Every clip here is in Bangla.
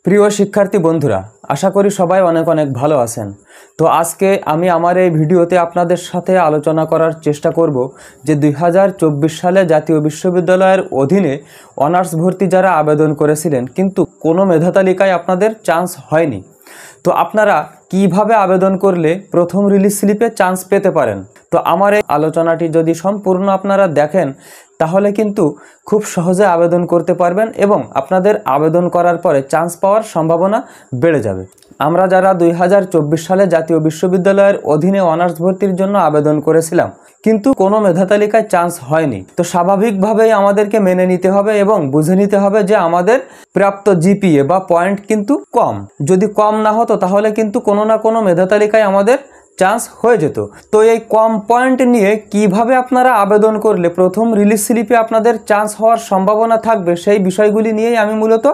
প্রিয় শিক্ষার্থী বন্ধুরা, আশা করি সবাই অনেক অনেক ভালো আছেন। তো আজকে আমি আমার এই ভিডিওতে আপনাদের সাথে আলোচনা করার চেষ্টা করব যে 2024 সালে জাতীয় বিশ্ববিদ্যালয়ের অধীনে অনার্স ভর্তি যারা আবেদন করেছিলেন কিন্তু কোনো মেধা তালিকায় আপনাদের চান্স হয়নি, তো আপনারা কিভাবে আবেদন করলে প্রথম রিলিজ স্লিপে চান্স পেতে পারেন। তো আমার এই আলোচনাটি যদি সম্পূর্ণ আপনারা দেখেন তাহলে কিন্তু খুব সহজে আবেদন করতে পারবেন এবং আপনাদের আবেদন করার পরে চান্স পাওয়ার সম্ভাবনা বেড়ে যাবে। আমরা যারা 2024 সালে জাতীয় বিশ্ববিদ্যালয়ের অধীনে অনার্স ভর্তির জন্য আবেদন করেছিলাম কিন্তু কোনো মেধা তালিকায় চান্স হয়নি, তো স্বাভাবিকভাবেই আমাদেরকে মেনে নিতে হবে এবং বুঝে নিতে হবে যে আমাদের প্রাপ্ত জিপিএ বা পয়েন্ট কিন্তু কম। যদি কম না হতো তাহলে কিন্তু কোনো না কোনো মেধা তালিকায় আমাদের চান্স হয়ে যেত। তো এই কম পয়েন্ট নিয়ে কিভাবে আপনারা আবেদন করলে প্রথম রিলিজ স্লিপে আপনাদের চান্স হওয়ার সম্ভাবনা থাকবে সেই বিষয়গুলি নিয়েই আমি মূলত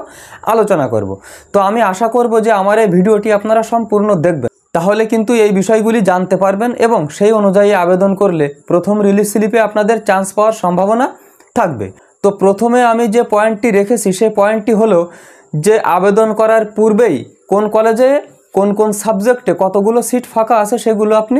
আলোচনা করব। তো আমি আশা করব যে আমার এই ভিডিওটি আপনারা সম্পূর্ণ দেখবেন, তাহলে কিন্তু এই বিষয়গুলি জানতে পারবেন এবং সেই অনুযায়ী আবেদন করলে প্রথম রিলিজ স্লিপে আপনাদের চান্স পাওয়ার সম্ভাবনা থাকবে। তো প্রথমে আমি যে পয়েন্টটি রেখেছি সেই পয়েন্টটি হলো যে আবেদন করার পূর্বেই কোন কলেজে কোন কোন সাবজেক্টে কতগুলো সিট ফাঁকা আছে সেগুলো আপনি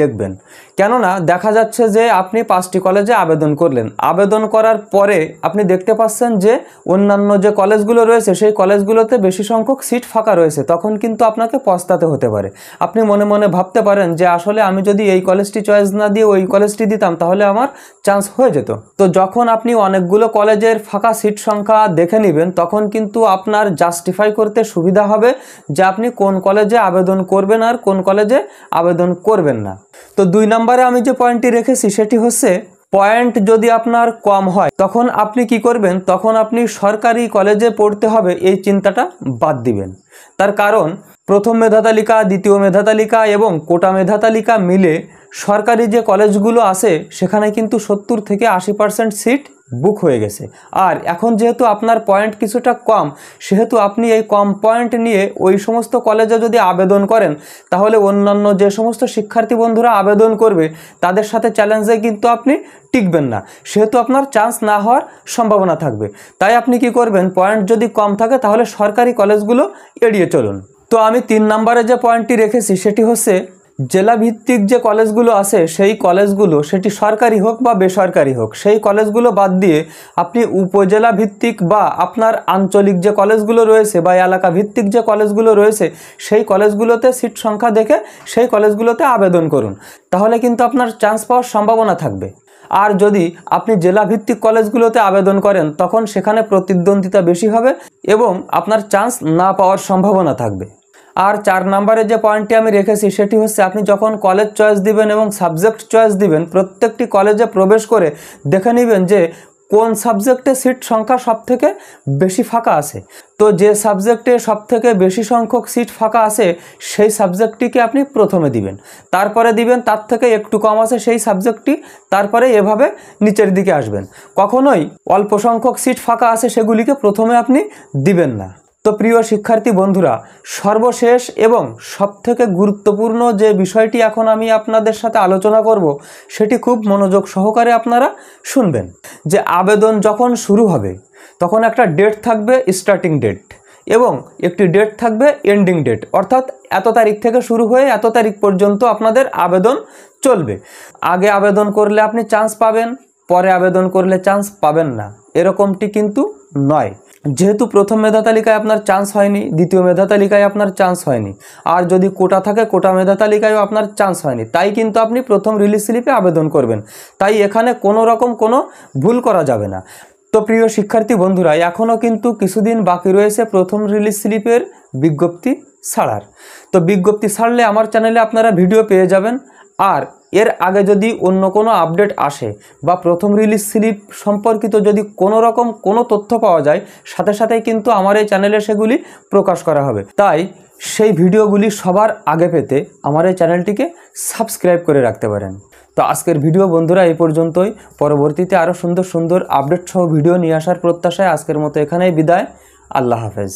দেখবেন। কেননা দেখা যাচ্ছে যে আপনি 5টি কলেজে আবেদন করলেন, আবেদন করার পরে আপনি দেখতে পাচ্ছেন যে অন্যান্য যে কলেজগুলো রয়েছে সেই কলেজগুলোতে বেশি সংখ্যক সিট ফাঁকা রয়েছে, তখন কিন্তু আপনাকে পস্তাতে হতে পারে। আপনি মনে মনে ভাবতে পারেন যে আসলে আমি যদি এই কলেজটি চয়েস না দিয়ে ওই কলেজটি দিতাম তাহলে আমার চান্স হয়ে যেত। তো যখন আপনি অনেকগুলো কলেজের ফাঁকা সিট সংখ্যা দেখে নেবেন তখন কিন্তু আপনার জাস্টিফাই করতে সুবিধা হবে যে আপনি কোন কলেজে আবেদন করবেন আর কোন কলেজে আবেদন করবেন না। তো 2 নম্বরে আমি যে পয়েন্টটি রেখেছি সেটি হচ্ছে পয়েন্ট যদি আপনার কম হয় তখন আপনি কি করবেন, তখন আপনি সরকারি কলেজে পড়তে হবে এই চিন্তাটা বাদ দিবেন। তার কারণ প্রথম মেধা তালিকা, দ্বিতীয় মেধা তালিকা এবং কোটা মেধা তালিকা মিলে সরকারি যে কলেজগুলো আছে সেখানে কিন্তু 70 থেকে 80% সিট বুক হয়ে গেছে। আর এখন যেহেতু আপনার পয়েন্ট কিছুটা কম সেহেতু আপনি এই কম পয়েন্ট নিয়ে ওই সমস্ত কলেজে যদি আবেদন করেন তাহলে অন্যান্য যে সমস্ত শিক্ষার্থী বন্ধুরা আবেদন করবে তাদের সাথে চ্যালেঞ্জে কিন্তু আপনি টিকবেন না, সেহেতু আপনার চান্স না হওয়ার সম্ভাবনা থাকবে। তাই আপনি কি করবেন, পয়েন্ট যদি কম থাকে তাহলে সরকারি কলেজগুলো এড়িয়ে চলুন। তো আমি 3 নম্বরে যে পয়েন্টটি রেখেছি সেটি হচ্ছে জেলা ভিত্তিক যে কলেজগুলো আছে সেই কলেজগুলো সেটি সরকারি হোক বা বেসরকারি হোক সেই কলেজগুলো বাদ দিয়ে আপনি উপজেলা ভিত্তিক বা আপনার আঞ্চলিক যে কলেজগুলো রয়েছে বা এলাকা ভিত্তিক যে কলেজগুলো রয়েছে সেই কলেজগুলোতে সিট সংখ্যা দেখে সেই কলেজগুলোতে আবেদন করুন, তাহলে কিন্তু আপনার চান্স পাওয়ার সম্ভাবনা থাকবে। আর যদি আপনি জেলা ভিত্তিক কলেজগুলোতে আবেদন করেন তখন সেখানে প্রতিদ্বন্দ্বিতা বেশি হবে এবং আপনার চান্স না পাওয়ার সম্ভাবনা থাকবে। আর 4 নম্বরে যে পয়েন্টটি আমি রেখেছি সেটি হচ্ছে আপনি যখন কলেজ চয়েস দিবেন এবং সাবজেক্ট চয়েস দিবেন প্রত্যেকটি কলেজে প্রবেশ করে দেখে নেবেন যে কোন সাবজেক্টে সিট সংখ্যা সবথেকে বেশি ফাঁকা আছে। তো যে সাবজেক্টে সবথেকে বেশি সংখ্যক সিট ফাঁকা আছে সেই সাবজেক্টটিকে আপনি প্রথমে দিবেন, তারপরে দিবেন তার থেকে একটু কম আছে সেই সাবজেক্টটি, তারপরে এভাবে নিচের দিকে আসবেন। কখনোই অল্প সংখ্যক সিট ফাঁকা আছে সেগুলিকে প্রথমে আপনি দিবেন না। তো প্রিয় শিক্ষার্থী বন্ধুরা, সর্বশেষ এবং সবথেকে গুরুত্বপূর্ণ যে বিষয়টি এখন আমি আপনাদের সাথে আলোচনা করব সেটি খুব মনোযোগ সহকারে আপনারা শুনবেন। যে আবেদন যখন শুরু হবে তখন একটা ডেট থাকবে, স্টার্টিং ডেট, এবং একটি ডেট থাকবে এন্ডিং ডেট, অর্থাৎ এত তারিখ থেকে শুরু হয়ে এত তারিখ পর্যন্ত আপনাদের আবেদন চলবে। আগে আবেদন করলে আপনি চান্স পাবেন, পরে আবেদন করলে চান্স পাবেন না, এরকমটি কিন্তু নয়। যেহেতু প্রথম মেধা তালিকায় আপনার চান্স হয়নি, দ্বিতীয় মেধা তালিকায় আপনার চান্স হয়নি, আর যদি কোটা থাকে কোটা মেধা তালিকায়ও আপনার চান্স হয়নি, তাই কিন্তু আপনি প্রথম রিলিজ স্লিপে আবেদন করবেন। তাই এখানে কোনো রকম কোনো ভুল করা যাবে না। তো প্রিয় শিক্ষার্থী বন্ধুরা, এখনও কিন্তু কিছুদিন বাকি রয়েছে প্রথম রিলিজ স্লিপের বিজ্ঞপ্তি ছাড়ার। তো বিজ্ঞপ্তি ছাড়লে আমার চ্যানেলে আপনারা ভিডিও পেয়ে যাবেন। আর এর আগে যদি অন্য কোনো আপডেট আসে বা প্রথম রিলিজ স্লিপ সম্পর্কিত যদি কোনো রকম কোনো তথ্য পাওয়া যায় সাথে সাথেই কিন্তু আমার এই চ্যানেলে সেগুলি প্রকাশ করা হবে। তাই সেই ভিডিওগুলি সবার আগে পেতে আমার এই চ্যানেলটিকে সাবস্ক্রাইব করে রাখতে পারেন। তো আজকের ভিডিও বন্ধুরা এই পর্যন্তই। পরবর্তীতে আরও সুন্দর সুন্দর আপডেট সহ ভিডিও নিয়ে আসার প্রত্যাশায় আজকের মতো এখানেই বিদায়। আল্লাহ হাফেজ।